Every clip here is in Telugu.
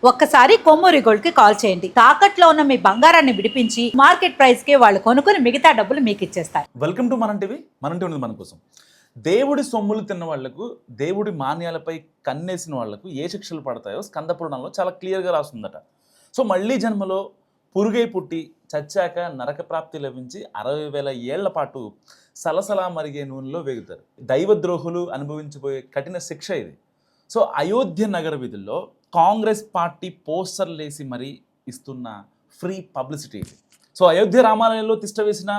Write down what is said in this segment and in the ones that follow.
ఒక్కసారి కొమ్మూరి గోల్డ్ కి కాల్ చేయండి. తాకట్లో ఉన్న మీ బంగారాన్ని విడిపించి మార్కెట్ ప్రైస్ కి వాళ్ళు కొనుక్కుని మిగతా డబ్బులు మీకు ఇచ్చేస్తారు. వెల్కమ్ టు మనం టీవీ. మనం టీవీ మన కోసం. దేవుడి సొమ్ములు తిన్న వాళ్లకు, దేవుడి మాన్యాలపై కన్నేసిన వాళ్లకు ఏ శిక్షలు పడతాయో స్కంద పురాణంలో చాలా క్లియర్గా రాస్తుందట. సో మళ్ళీ జన్మలో పురుగై పుట్టి చచ్చాక నరక ప్రాప్తి లభించి 60,000 ఏళ్ల పాటు సలసలా మరిగే నూనెలో వేగుతారు. దైవద్రోహులు అనుభవించబోయే కఠిన శిక్ష ఇది. సో అయోధ్య నగర వీధుల్లో కాంగ్రెస్ పార్టీ పోస్టర్లు వేసి మరీ ఇస్తున్న ఫ్రీ పబ్లిసిటీ ఇది. సో అయోధ్య రామాలయంలో తిష్టవేసిన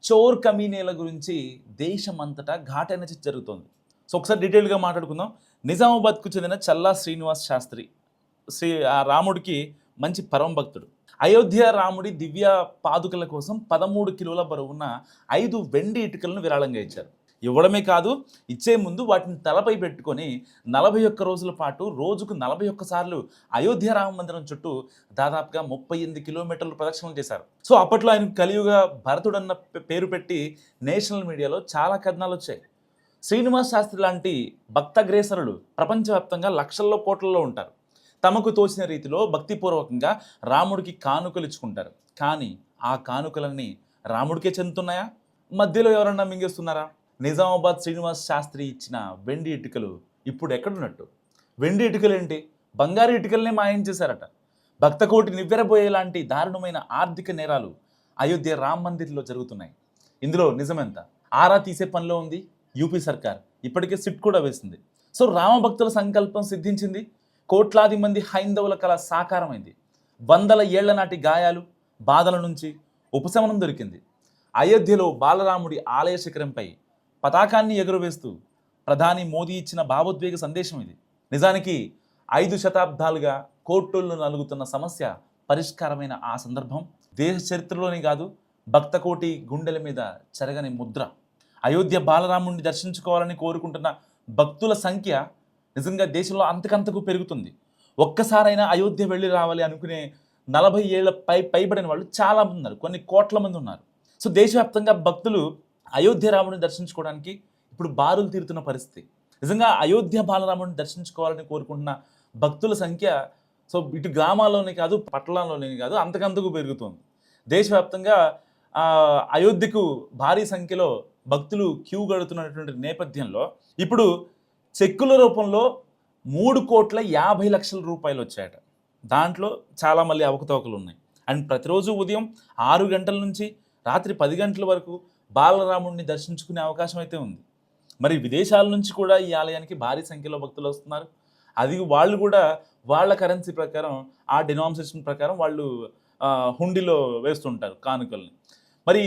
చోర్ కమీనేల గురించి దేశమంతటా ఘాటైన చర్చ జరుగుతోంది. సో ఒకసారి డీటెయిల్గా మాట్లాడుకుందాం. నిజామాబాద్కు చెందిన చల్లా శ్రీనివాస్ శాస్త్రి రాముడికి మంచి పరమ భక్తుడు. అయోధ్య రాముడి దివ్య పాదుకల కోసం 13 కిలోల బరువున్న 5 వెండి ఇటుకలను విరాళంగా ఇచ్చారు. ఇవ్వడమే కాదు, ఇచ్చే ముందు వాటిని తలపై పెట్టుకొని 41 రోజుల పాటు రోజుకు 41 సార్లు అయోధ్య రామ మందిరం చుట్టూ దాదాపుగా 38 కిలోమీటర్లు ప్రదక్షిణలు చేశారు. సో అప్పట్లో ఆయన కలియుగ భరతుడన్న పేరు పెట్టి నేషనల్ మీడియాలో చాలా కథనాలు వచ్చాయి. శ్రీనివాస్ శాస్త్రి లాంటి భక్తగ్రేసరులు ప్రపంచవ్యాప్తంగా లక్షల్లో కోట్లలో ఉంటారు. తమకు తోచిన రీతిలో భక్తిపూర్వకంగా రాముడికి కానుకలు ఇచ్చుకుంటారు. కానీ ఆ కానుకలన్నీ రాముడికే చెందుతున్నాయా? మధ్యలో ఎవరన్నా మింగేస్తున్నారా? నిజామాబాద్ శ్రీనివాస్ శాస్త్రి ఇచ్చిన వెండి ఇటుకలు ఇప్పుడు ఎక్కడున్నట్టు? వెండి ఇటుకలు ఏంటి, బంగారు ఇటుకలనే మాయం చేశారట. భక్తకోటి నివ్వెరబోయేలాంటి దారుణమైన ఆర్థిక నేరాలు అయోధ్య రామ్ మందిర్లో జరుగుతున్నాయి. ఇందులో నిజమెంత? ఆరా తీసే పనిలో ఉంది యూపీ సర్కార్. ఇప్పటికే సిట్ కూడా వేసింది. సో రామభక్తుల సంకల్పం సిద్ధించింది. కోట్లాది మంది హైందవుల కళ సాకారమైంది. 100 ఏళ్ల నాటి గాయాలు, బాధల నుంచి ఉపశమనం దొరికింది. అయోధ్యలో బాలరాముడి ఆలయ శిఖరంపై పతాకాన్ని ఎగురవేస్తూ ప్రధాని మోదీ ఇచ్చిన భావోద్వేగ సందేశం ఇది. నిజానికి 5 శతాబ్దాలుగా కోర్టుల్లో నలుగుతున్న సమస్య పరిష్కారమైన ఆ సందర్భం దేశ చరిత్రలోనే కాదు, భక్తకోటి గుండెల మీద చెరగని ముద్ర. అయోధ్య బాలరాముడిని దర్శించుకోవాలని కోరుకుంటున్న భక్తుల సంఖ్య నిజంగా దేశంలో అంతకంతకు పెరుగుతుంది. ఒక్కసారైనా అయోధ్య వెళ్ళి రావాలి అనుకునే 40 ఏళ్ల పైబడిన వాళ్ళు చాలామంది ఉన్నారు. కొన్ని కోట్ల మంది ఉన్నారు. సో దేశవ్యాప్తంగా భక్తులు అయోధ్య రాముడిని దర్శించుకోవడానికి ఇప్పుడు బారులు తీరుతున్న పరిస్థితి. నిజంగా అయోధ్య బాలరాముడిని దర్శించుకోవాలని కోరుకుంటున్న భక్తుల సంఖ్య సో ఇటు గ్రామాల్లోనే కాదు, పట్టణాల్లోనే కాదు, అంతకంతకు పెరుగుతుంది. దేశవ్యాప్తంగా అయోధ్యకు భారీ సంఖ్యలో భక్తులు క్యూ గడుతున్నటువంటి నేపథ్యంలో ఇప్పుడు చెక్కుల రూపంలో 3,50,00,000 రూపాయలు వచ్చాయట. దాంట్లో చాలా మళ్ళీ అవకతవకలు ఉన్నాయి. అండ్ ప్రతిరోజు ఉదయం 6 గంటల నుంచి రాత్రి 10 గంటల వరకు బాలరాముడిని దర్శించుకునే అవకాశం అయితే ఉంది. మరి విదేశాల నుంచి కూడా ఈ ఆలయానికి భారీ సంఖ్యలో భక్తులు వస్తున్నారు. అది వాళ్ళు కూడా వాళ్ళ కరెన్సీ ప్రకారం, ఆ డినామినేషన్ ప్రకారం వాళ్ళు హుండీలో వేస్తుంటారు కానుకల్ని. మరి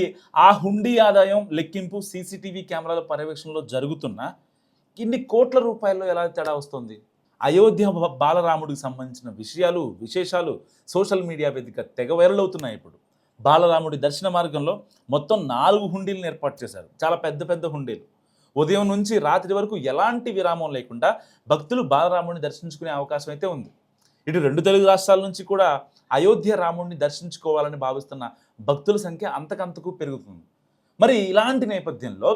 ఆ హుండీ ఆదాయం లెక్కింపు సీసీటీవీ కెమెరాల పర్యవేక్షణలో జరుగుతున్న ఇన్ని కోట్ల రూపాయల్లో ఎలా తేడా వస్తుంది? అయోధ్య బాలరాముడికి సంబంధించిన విశేషాలు సోషల్ మీడియా వేదిక తెగ వైరల్ అవుతున్నాయి. ఇప్పుడు బాలరాముడి దర్శన మార్గంలో మొత్తం 4 హుండీలను ఏర్పాటు చేశారు. చాలా పెద్ద పెద్ద హుండీలు. ఉదయం నుంచి రాత్రి వరకు ఎలాంటి విరామం లేకుండా భక్తులు బాలరాముడిని దర్శించుకునే అవకాశం అయితే ఉంది. ఇటు 2 తెలుగు రాష్ట్రాల నుంచి కూడా అయోధ్య రాముడిని దర్శించుకోవాలని భావిస్తున్న భక్తుల సంఖ్య అంతకంతకు పెరుగుతుంది. మరి ఇలాంటి నేపథ్యంలో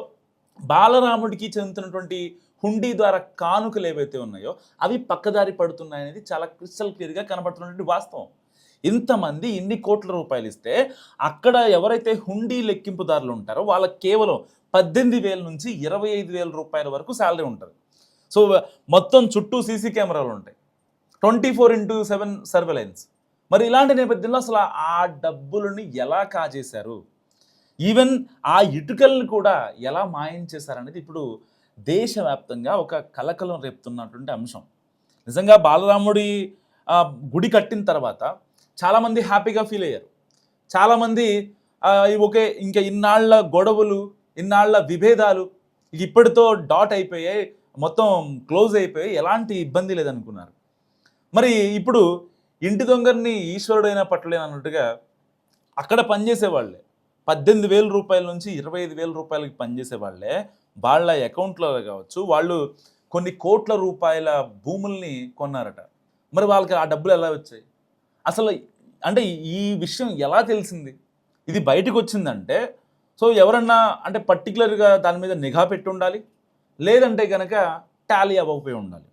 బాలరాముడికి చెందుతున్నటువంటి హుండీ ద్వారా కానుకలు ఏవైతే ఉన్నాయో అవి పక్కదారి పడుతున్నాయనేది చాలా క్రిస్టల్ క్లియర్గా కనబడుతున్నటువంటి వాస్తవం. ఇంతమంది ఇన్ని కోట్ల రూపాయలు ఇస్తే అక్కడ ఎవరైతే హుండీ లెక్కింపుదారులు ఉంటారో వాళ్ళకి కేవలం 18,000 నుంచి 25,000 రూపాయల వరకు శాలరీ ఉంటుంది. సో మొత్తం చుట్టూ సీసీ కెమెరాలు ఉంటాయి, 24/7 సర్వేలెన్స్. మరి ఇలాంటి నేపథ్యంలో అసలు ఆ డబ్బులని ఎలా కాజేశారు, ఈవెన్ ఆ ఇటుకలను కూడా ఎలా మాయం చేశారనేది ఇప్పుడు దేశవ్యాప్తంగా ఒక కలకలం రేపుతున్నటువంటి అంశం. నిజంగా బాలరాముడి గుడి కట్టిన తర్వాత చాలామంది హ్యాపీగా ఫీల్ అయ్యారు. చాలామంది ఓకే, ఇంకా ఇన్నాళ్ల గొడవలు, ఇన్నాళ్ల విభేదాలు ఇప్పటితో డాట్ అయిపోయాయి, మొత్తం క్లోజ్ అయిపోయి ఎలాంటి ఇబ్బంది లేదనుకున్నారు. మరి ఇప్పుడు ఇంటి దొంగని ఈశ్వరుడైనా పట్టలేను అన్నట్టుగా అక్కడ పనిచేసే వాళ్ళే 18,000 రూపాయల నుంచి 25,000 రూపాయలకి పనిచేసే వాళ్ళే వాళ్ళ అకౌంట్లో కావచ్చు, వాళ్ళు కొన్ని కోట్ల రూపాయల భూముల్ని కొన్నారట. మరి వాళ్ళకి ఆ డబ్బులు ఎలా వచ్చాయి? అసలు అంటే ఈ విషయం ఎలా తెలిసింది? ఇది బయటకు వచ్చిందంటే సో ఎవరన్నా అంటే పర్టికులర్గా దాని మీద నిఘా పెట్టి ఉండాలి, లేదంటే కనుక టాలీ అవ్వకపోయి ఉండాలి.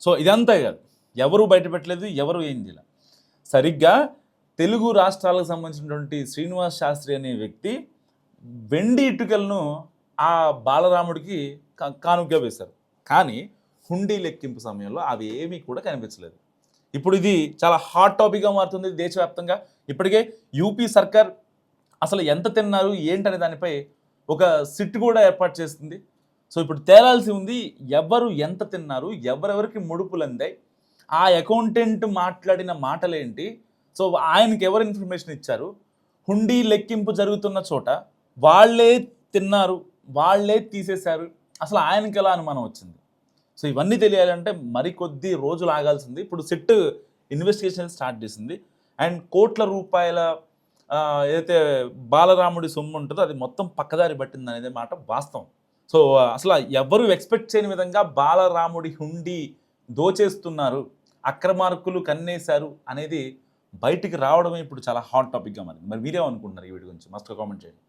సో ఇదంతా కాదు, ఎవరు బయటపెట్టలేదు, ఎవరు ఏం చేయలేదు. సరిగ్గా తెలుగు రాష్ట్రాలకు సంబంధించినటువంటి శ్రీనివాస్ శాస్త్రి అనే వ్యక్తి వెండి ఇటుకలను ఆ బాలరాముడికి కానుకగా వేశారు. కానీ హుండీ లెక్కింపు సమయంలో అవి ఏమీ కూడా కనిపించలేదు. ఇప్పుడు ఇది చాలా హాట్ టాపిక్గా మారుతుంది దేశవ్యాప్తంగా. ఇప్పటికే యూపీ సర్కార్ అసలు ఎంత తిన్నారు ఏంటనే దానిపై ఒక సిట్ కూడా ఏర్పాటు చేస్తుంది. సో ఇప్పుడు తేలాల్సి ఉంది, ఎవరు ఎంత తిన్నారు, ఎవరెవరికి ముడుపులు అందాయి, ఆ అకౌంటెంట్ మాట్లాడిన మాటలేంటి, సో ఆయనకి ఎవరు ఇన్ఫర్మేషన్ ఇచ్చారు, హుండీ లెక్కింపు జరుగుతున్న చోట వాళ్ళే తిన్నారు, వాళ్ళే తీసేశారు, అసలు ఆయనకి ఎలా అనుమానం వచ్చింది. సో ఇవన్నీ తెలియాలంటే మరికొద్ది రోజులు ఆగాల్సింది. ఇప్పుడు సిట్ ఇన్వెస్టిగేషన్ స్టార్ట్ చేసింది. అండ్ కోట్ల రూపాయల ఏదైతే బాలరాముడి సొమ్ము ఉంటుందో అది మొత్తం పక్కదారి పట్టింది అనేది మాట వాస్తవం. సో అసలు ఎవరు ఎక్స్పెక్ట్ చేయని విధంగా బాలరాముడి హుండీ దోచేస్తున్నారు, అక్రమార్కులు కన్నేశారు అనేది బయటికి రావడమే ఇప్పుడు చాలా హాట్ టాపిక్గా మారింది. మరి మీరేమనుకుంటున్నారు ఈ వీడియో గురించి? మస్తు కామెంట్ చేయండి.